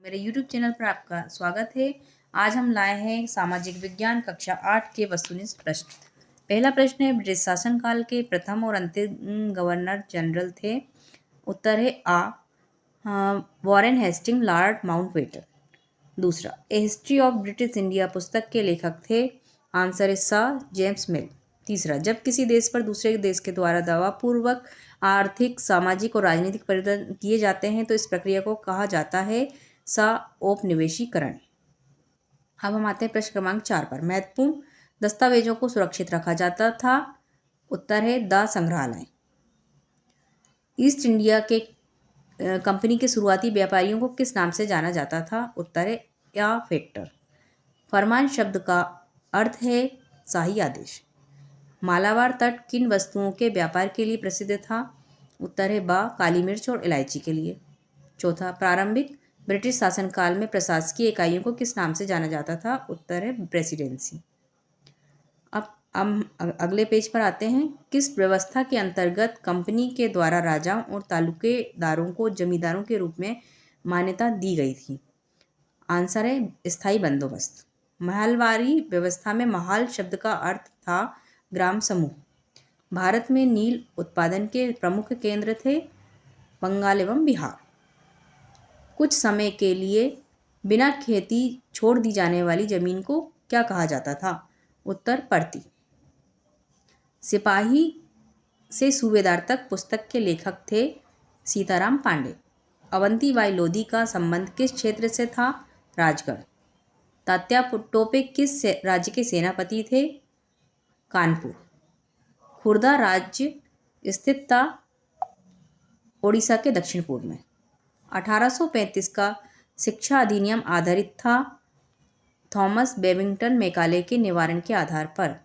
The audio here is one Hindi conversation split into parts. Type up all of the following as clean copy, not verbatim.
मेरे YouTube चैनल पर आपका स्वागत है। आज हम लाए हैं सामाजिक विज्ञान कक्षा 8 के वस्तुनिष्ठ प्रश्न। पहला प्रश्न है, ब्रिटिश शासनकाल के प्रथम और अंतिम गवर्नर जनरल थे। उत्तर है आ वॉरेन हेस्टिंग, लॉर्ड माउंटबेटन। दूसरा, ए हिस्ट्री ऑफ ब्रिटिश इंडिया पुस्तक के लेखक थे। आंसर है सा जेम्स मिल। तीसरा, जब किसी देश पर दूसरे देश के द्वारा दबावपूर्वक आर्थिक, सामाजिक और राजनीतिक परिवर्तन किए जाते हैं तो इस प्रक्रिया को कहा जाता है सा औपनिवेशीकरण। अब हम आते हैं प्रश्न क्रमांक 4 पर। महत्वपूर्ण दस्तावेजों को सुरक्षित रखा जाता था। उत्तर है द संग्रहालय। ईस्ट इंडिया के कंपनी के शुरुआती व्यापारियों को किस नाम से जाना जाता था? उत्तर है या फैक्टर। फरमान शब्द का अर्थ है शाही आदेश। मालाबार तट किन वस्तुओं के व्यापार के लिए प्रसिद्ध था? उत्तर है बा काली मिर्च और इलायची के लिए। चौथा, प्रारंभिक ब्रिटिश शासनकाल में प्रशासकीय इकाइयों को किस नाम से जाना जाता था? उत्तर है प्रेसिडेंसी। अब हम अगले पेज पर आते हैं। किस व्यवस्था के अंतर्गत कंपनी के द्वारा राजाओं और तालुकेदारों को जमींदारों के रूप में मान्यता दी गई थी? आंसर है स्थायी बंदोबस्त। महलवारी व्यवस्था में महाल शब्द का अर्थ था ग्राम समूह। भारत में नील उत्पादन के प्रमुख केंद्र थे बंगाल एवं बिहार। कुछ समय के लिए बिना खेती छोड़ दी जाने वाली जमीन को क्या कहा जाता था? उत्तर पर्ती। सिपाही से सूबेदार तक पुस्तक के लेखक थे सीताराम पांडे। अवंती बाई लोधी का संबंध किस क्षेत्र से था? राजगढ़। तात्या टोपे किस राज्य के सेनापति थे? कानपुर। खुर्दा राज्य स्थित था ओडिशा के दक्षिण पूर्व में। 1835 का शिक्षा अधिनियम आधारित था थॉमस बेबिंगटन मैकाले के निवारण के आधार पर।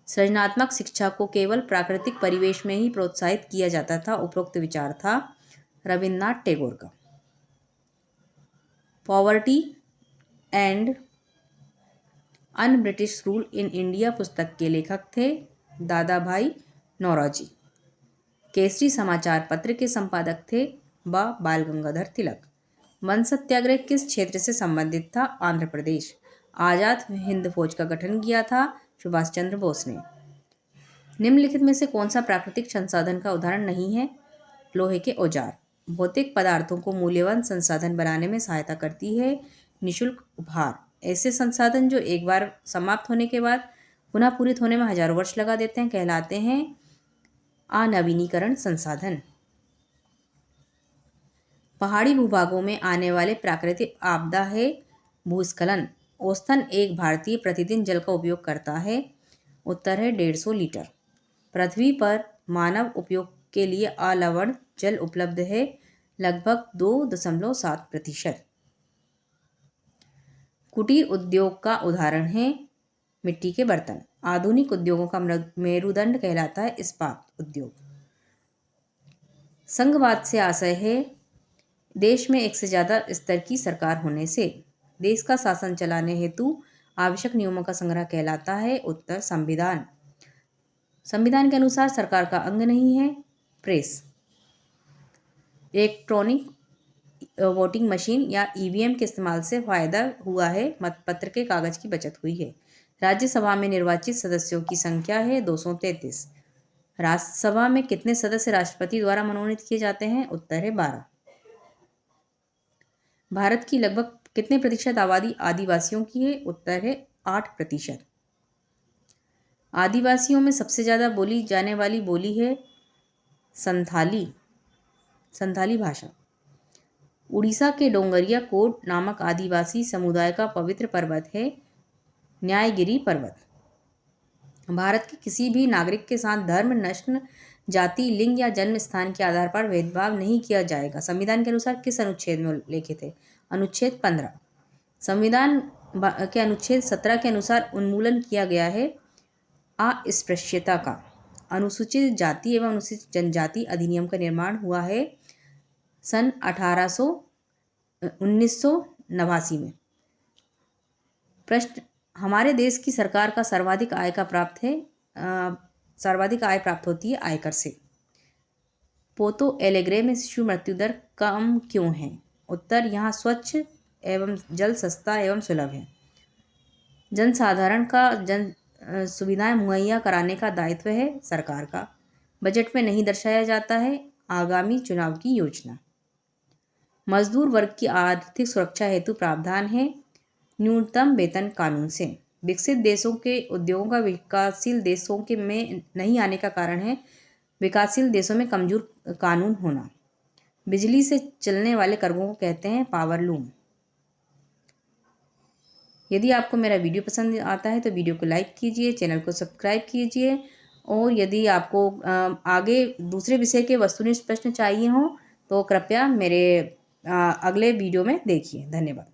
सृजनात्मक शिक्षा को केवल प्राकृतिक परिवेश में ही प्रोत्साहित किया जाता था। उपरोक्त विचार था रविन्द्रनाथ टैगोर का। Poverty and un British rule in India पुस्तक के लेखक थे दादा भाई नौरोजी। केसरी समाचार पत्र के संपादक थे बाल गंगाधर तिलक। वन सत्याग्रह किस क्षेत्र से संबंधित था? आंध्र प्रदेश। आजाद हिंद फौज का गठन किया था सुभाष चंद्र बोस ने। निम्नलिखित में से कौन सा प्राकृतिक संसाधन का उदाहरण नहीं है? लोहे के औजार। भौतिक पदार्थों को मूल्यवान संसाधन बनाने में सहायता करती है निःशुल्क उपहार। ऐसे संसाधन जो एक बार समाप्त होने के बाद पुनः पूरित होने में हजारों वर्ष लगा देते हैं कहलाते हैं अनवीनीकरण संसाधन। पहाड़ी भूभागों में आने वाले प्राकृतिक आपदा है भूस्खलन। औसतन एक भारतीय प्रतिदिन जल का उपयोग करता है? उत्तर है 150 लीटर। पृथ्वी पर मानव उपयोग के लिए अलवण जल उपलब्ध है लगभग 2.7%। कुटीर उद्योग का उदाहरण है मिट्टी के बर्तन। आधुनिक उद्योगों का मेरुदंड कहलाता है इस्पात उद्योग। संघवाद से आशय है देश में एक से ज़्यादा स्तर की सरकार होने से। देश का शासन चलाने हेतु आवश्यक नियमों का संग्रह कहलाता है? उत्तर संविधान। संविधान के अनुसार सरकार का अंग नहीं है प्रेस। इलेक्ट्रॉनिक वोटिंग मशीन या ईवीएम के इस्तेमाल से फायदा हुआ है मतपत्र के कागज की बचत हुई है। राज्यसभा में निर्वाचित सदस्यों की संख्या है 233। राज्यसभा में कितने सदस्य राष्ट्रपति द्वारा मनोनीत किए जाते हैं? उत्तर है 12। भारत की लगभग कितने प्रतिशत आबादी आदिवासियों की है? उत्तर है 8%। आदिवासियों में सबसे ज़्यादा बोली जाने वाली बोली है संथाली भाषा। उड़ीसा के डोंगरिया कोड नामक आदिवासी समुदाय का पवित्र पर्वत है न्यायगिरी पर्वत। भारत के किसी भी नागरिक के साथ धर्म, नस्ल, जाति, लिंग या जन्म स्थान के आधार पर भेदभाव नहीं किया जाएगा। संविधान के अनुसार किस अनुच्छेद में उल्लेखित है? अनुच्छेद 15। संविधान के अनुच्छेद 17 के अनुसार उन्मूलन किया गया है अस्पृश्यता का। अनुसूचित जाति एवं अनुसूचित जनजाति अधिनियम का निर्माण हुआ है सन 1989 में। प्रश्न, हमारे देश की सरकार का सर्वाधिक आय प्राप्त होती है आयकर से। पोर्टो एलेग्रे में शिशु मृत्यु दर कम क्यों है? उत्तर, यहाँ स्वच्छ एवं जल सस्ता एवं सुलभ है। जनसाधारण का सुविधाएं मुहैया कराने का दायित्व है सरकार का। बजट में नहीं दर्शाया जाता है आगामी चुनाव की योजना। मजदूर वर्ग की आर्थिक सुरक्षा हेतु प्रावधान है न्यूनतम वेतन कानून से। विकसित देशों के उद्योगों का विकासशील देशों के में नहीं आने का कारण है विकासशील देशों में कमजोर कानून होना। बिजली से चलने वाले कर्मों को कहते हैं पावरलूम। यदि आपको मेरा वीडियो पसंद आता है तो वीडियो को लाइक कीजिए, चैनल को सब्सक्राइब कीजिए, और यदि आपको आगे दूसरे विषय के वस्तुनिष्ठ प्रश्न चाहिए हों तो कृपया मेरे अगले वीडियो में देखिए। धन्यवाद।